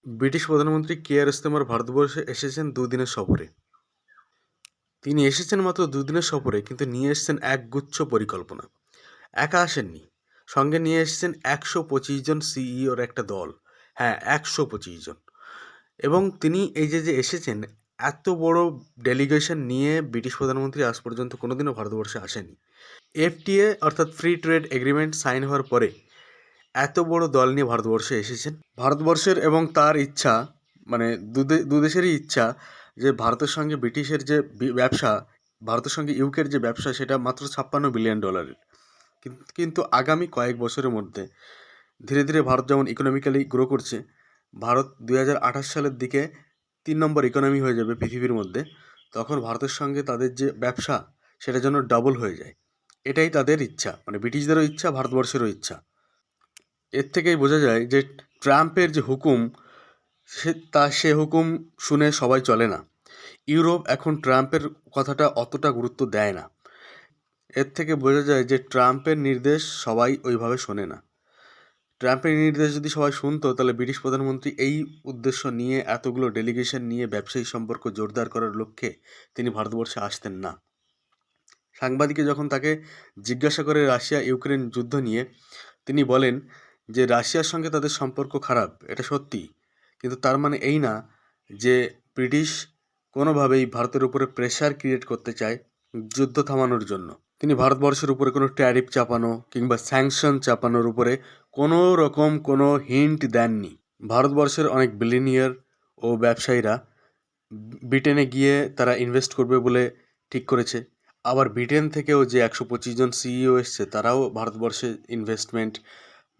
British প্রধানমন্ত্রী care Starmer ভারতবর্ষে এসেছেন দুদিনের সফরে। তিনি এসেছেন মাত্র দুদিনের সফরে, কিন্তু নিয়ে এসেছেন একগুচ্ছ পরিকল্পনা। একা আসেননি, সঙ্গে নিয়ে এসেছেন ১২৫ জন সিইওর একটা দল। হ্যাঁ, ১২৫ জন। এবং তিনি এই যে এসেছেন, এত বড় ডেলিগেশন নিয়ে ব্রিটিশ প্রধানমন্ত্রী আজ পর্যন্ত কোনোদিনও ভারতবর্ষে আসেনি। এফটিএ অর্থাৎ ফ্রি ট্রেড এগ্রিমেন্ট সাইন হওয়ার পরে এত বড় দল নিয়ে ভারতবর্ষে এসেছেন। ভারতবর্ষের এবং তার ইচ্ছা, মানে দু দেশেরই ইচ্ছা যে ভারতের সঙ্গে ব্রিটিশের যে ব্যবসা, ভারতের সঙ্গে ইউকের যে ব্যবসা, সেটা মাত্র $৫৬ বিলিয়ন। কিন্তু আগামী কয়েক বছরের মধ্যে ধীরে ধীরে ভারত যেমন ইকোনমিক্যালি গ্রো করছে, ভারত ২০২৮ সালের দিকে ৩ নম্বর ইকোনমি হয়ে যাবে পৃথিবীর মধ্যে। তখন ভারতের সঙ্গে তাদের যে ব্যবসা, সেটা যেন ডাবল হয়ে যায়। এটাই তাদের ইচ্ছা, মানে ব্রিটিশদেরও ইচ্ছা, ভারতবর্ষেরও ইচ্ছা। এর থেকেই বোঝা যায় যে ট্রাম্পের যে হুকুম, সে হুকুম শুনে সবাই চলে না। ইউরোপ এখন ট্রাম্পের কথাটা অতটা গুরুত্ব দেয় না। এর থেকে বোঝা যায় যে ট্রাম্পের নির্দেশ সবাই ওইভাবে শোনে না। ট্রাম্পের নির্দেশ যদি সবাই শুনতো, তাহলে ব্রিটিশ প্রধানমন্ত্রী এই উদ্দেশ্য নিয়ে, এতগুলো ডেলিগেশন নিয়ে, ব্যবসায়ী সম্পর্ক জোরদার করার লক্ষ্যে তিনি ভারতবর্ষে আসতেন না। সাংবাদিকে যখন তাকে জিজ্ঞাসা করে রাশিয়া ইউক্রেন যুদ্ধ নিয়ে, তিনি বলেন যে রাশিয়ার সঙ্গে তাদের সম্পর্ক খারাপ, এটা সত্যি, কিন্তু তার মানে এই না যে ব্রিটিশ কোনোভাবেই ভারতের উপরে প্রেশার ক্রিয়েট করতে চায় যুদ্ধ থামানোর জন্য। তিনি ভারতবর্ষের উপরে কোনো ট্যারিফ চাপানো কিংবা স্যাংশন চাপানোর উপরে কোনো রকম কোনো হিন্ট দেননি। ভারতবর্ষের অনেক বিলিনিয়ার ও ব্যবসায়ীরা ব্রিটেনে গিয়ে তারা ইনভেস্ট করবে বলে ঠিক করেছে। আবার ব্রিটেন থেকেও যে ১২৫ জন সিইও এসছে, তারাও ভারতবর্ষে ইনভেস্টমেন্ট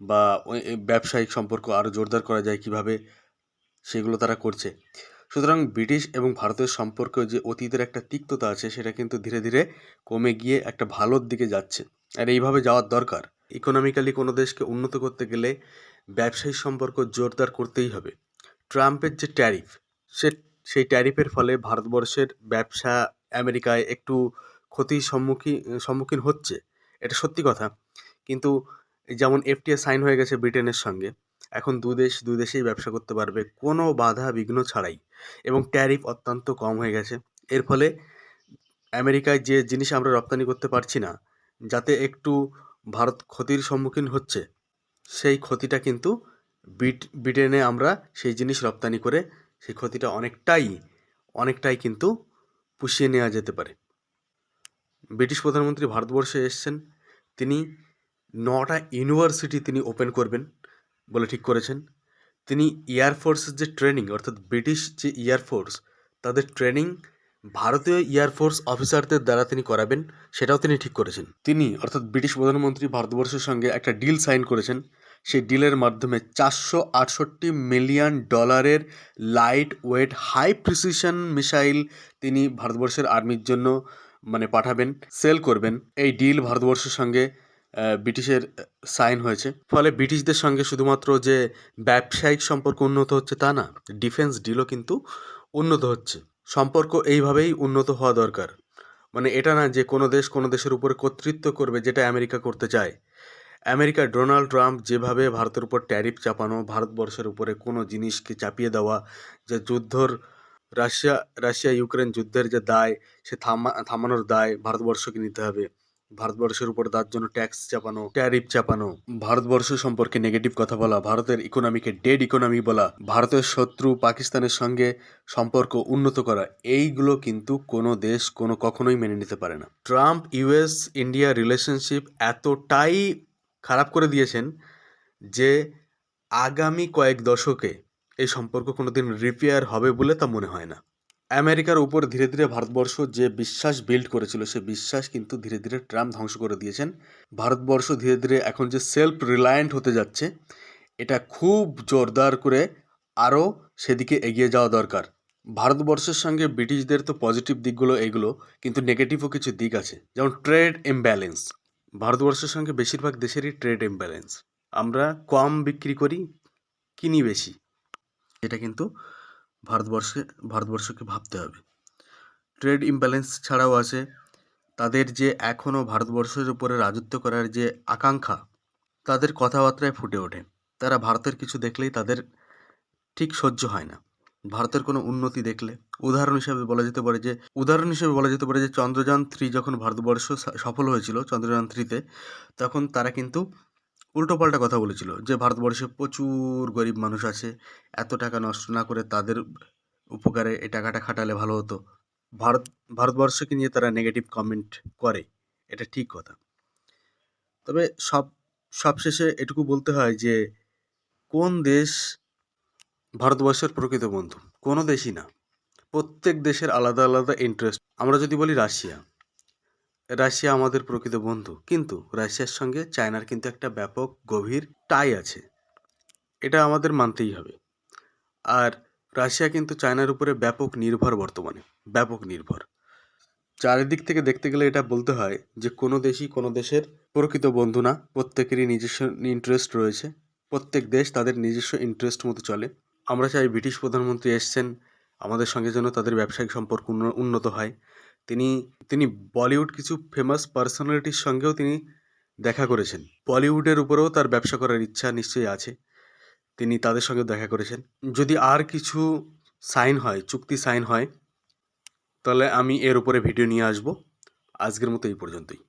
বা ব্যবসায়িক সম্পর্ক আরও জোরদার করা যায় কীভাবে, সেগুলো তারা করছে। সুতরাং ব্রিটিশ এবং ভারতের সম্পর্ক যে অতীতের একটা তিক্ততা আছে, সেটা কিন্তু ধীরে ধীরে কমে গিয়ে একটা ভালোর দিকে যাচ্ছে। আর এইভাবে যাওয়ার দরকার। ইকোনমিক্যালি কোনো দেশকে উন্নত করতে গেলে ব্যবসায়িক সম্পর্ক জোরদার করতেই হবে। ট্রাম্পের যে ট্যারিফ, সেই ট্যারিফের ফলে ভারতবর্ষের ব্যবসা আমেরিকায় একটু ক্ষতির সম্মুখীন হচ্ছে, এটা সত্যি কথা। কিন্তু যেমন এফটিএ সাইন হয়ে গেছে ব্রিটেনের সঙ্গে, এখন দুই দেশেই ব্যবসা করতে পারবে কোনো বাধা বিঘ্ন ছাড়াই, এবং ট্যারিফ অত্যন্ত কম হয়ে গেছে। এর ফলে আমেরিকায় যে জিনিস আমরা রপ্তানি করতে পারছি না, যাতে একটু ভারত ক্ষতির সম্মুখীন হচ্ছে, সেই ক্ষতিটা কিন্তু ব্রিটেনে আমরা সেই জিনিস রপ্তানি করে সেই ক্ষতিটা অনেকটাই কিন্তু পুষিয়ে নেওয়া যেতে পারে। ব্রিটিশ প্রধানমন্ত্রী ভারতবর্ষে এসেছেন, তিনি ৯টা ইউনিভার্সিটি তিনি ওপেন করবেন বলে ঠিক করেছেন। তিনি এয়ারফোর্সের যে ট্রেনিং, অর্থাৎ ব্রিটিশ যে এয়ারফোর্স, তাদের ট্রেনিং ভারতীয় এয়ারফোর্স অফিসারদের দ্বারা তিনি করাবেন, সেটাও তিনি ঠিক করেছেন। তিনি অর্থাৎ ব্রিটিশ প্রধানমন্ত্রী ভারতবর্ষের সঙ্গে একটা ডিল সাইন করেছেন। সেই ডিলের মাধ্যমে $৪৬৮ million light weight high precision missile তিনি ভারতবর্ষের আর্মির জন্য পাঠাবেন, সেল করবেন। এই ডিল ভারতবর্ষের সঙ্গে ব্রিটিশের সাইন হয়েছে। ফলে ব্রিটিশদের সঙ্গে শুধুমাত্র যে ব্যবসায়িক সম্পর্ক উন্নত হচ্ছে তা না, ডিফেন্স ডিলও কিন্তু উন্নত হচ্ছে। সম্পর্ক এইভাবেই উন্নত হওয়া দরকার। এটা না যে কোনো দেশ কোনো দেশের উপরে কর্তৃত্ব করবে, যেটা আমেরিকা করতে চায়। আমেরিকার ডোনাল্ড ট্রাম্প যেভাবে ভারতের উপর ট্যারিফ চাপানো, ভারতবর্ষের উপরে কোনো জিনিসকে চাপিয়ে দেওয়া, যে রাশিয়া ইউক্রেন যুদ্ধের যে দায়, সে থামানোর দায় ভারতবর্ষকে নিতে হবে। ভারতবর্ষের উপর তার জন্য ট্যাক্স চাপানো, ট্যারিফ চাপানো, ভারতবর্ষ সম্পর্কে নেগেটিভ কথা বলা, ভারতের ইকোনমিকে ডেড ইকোনমি বলা, ভারতের শত্রু পাকিস্তানের সঙ্গে সম্পর্ক উন্নত করা, এইগুলো কিন্তু কোনো দেশ কখনোই মেনে নিতে পারে না। ট্রাম্প ইউএস ইন্ডিয়া রিলেশনশিপ এতটাই খারাপ করে দিয়েছেন যে আগামী কয়েক দশকে এই সম্পর্ক কোনোদিন রিপেয়ার হবে বলে তা মনে হয় না। আমেরিকার উপর ধীরে ধীরে ভারতবর্ষ যে বিশ্বাস বিল্ড করেছিল, সে বিশ্বাস কিন্তু ধীরে ধীরে ট্রাম্প ধ্বংস করে দিয়েছেন। ভারতবর্ষ ধীরে ধীরে এখন যে সেলফ রিলায়েন্ট হতে যাচ্ছে, এটা খুব জোরদার করে আরও সেদিকে এগিয়ে যাওয়া দরকার। ভারতবর্ষের সঙ্গে ব্রিটিশদের তো পজিটিভ দিকগুলো এইগুলো, কিন্তু নেগেটিভও কিছু দিক আছে, যেমন ট্রেড ইমব্যালেন্স। ভারতবর্ষের সঙ্গে বেশিরভাগ দেশেরই ট্রেড ইমব্যালেন্স। আমরা কম বিক্রি করি, কিনি বেশি। এটা কিন্তু ভারতবর্ষকে ভাবতে হবে। ট্রেড ইমব্যালেন্স ছাড়াও আছে তাদের যে এখনও ভারতবর্ষের উপরে রাজত্ব করার যে আকাঙ্ক্ষা, তাদের কথাবার্তায় ফুটে ওঠে। তারা ভারতের কিছু দেখলেই তাদের ঠিক সহ্য হয় না। ভারতের কোনো উন্নতি দেখলে উদাহরণ হিসেবে বলা যেতে পারে যে চন্দ্রযান-3 যখন ভারতবর্ষ সফল হয়েছিল চন্দ্রযান-3 তে, তখন তারা কিন্তু উল্টোপাল্টা কথা বলেছিল যে ভারতবর্ষে প্রচুর গরিব মানুষ আছে, এত টাকা নষ্ট না করে তাদের উপকারে এই টাকাটা খাটালে ভালো হতো। ভারতবর্ষকে নিয়ে তারা নেগেটিভ কমেন্ট করে, এটা ঠিক কথা। তবে সবশেষে এটুকু বলতে হয় যে কোন দেশ ভারতবর্ষের প্রকৃত বন্ধু? কোনো দেশই না। প্রত্যেক দেশের আলাদা আলাদা ইন্টারেস্ট। আমরা যদি বলি রাশিয়া আমাদের প্রকৃত বন্ধু, কিন্তু রাশিয়ার সঙ্গে চায়নার কিন্তু একটা ব্যাপক গভীর টাই আছে, এটা আমাদের মানতেই হবে। আর রাশিয়া কিন্তু চায়নার উপরে ব্যাপক নির্ভর বর্তমানে, ব্যাপক নির্ভর। চারিদিক থেকে দেখতে গেলে এটা বলতে হয় যে কোনো দেশই কোনো দেশের প্রকৃত বন্ধু না, প্রত্যেকেরই নিজস্ব ইন্টারেস্ট রয়েছে, প্রত্যেক দেশ তাদের নিজস্ব ইন্টারেস্ট মতো চলে। আমরা চাই ব্রিটিশ প্রধানমন্ত্রী এসছেন আমাদের সঙ্গে যেন তাদের ব্যবসায়িক সম্পর্ক উন্নত হয়। তিনি বলিউড কিছু ফেমাস পার্সোনালিটির সঙ্গেও তিনি দেখা করেছেন। বলিউডের উপরেও তার ব্যবসা করার ইচ্ছা নিশ্চয়ই আছে, তিনি তাদের সঙ্গে দেখা করেছেন। যদি আর কিছু চুক্তি সাইন হয়, তাহলে আমি এর উপরে ভিডিও নিয়ে আসব। আজকের মতো এই পর্যন্তই।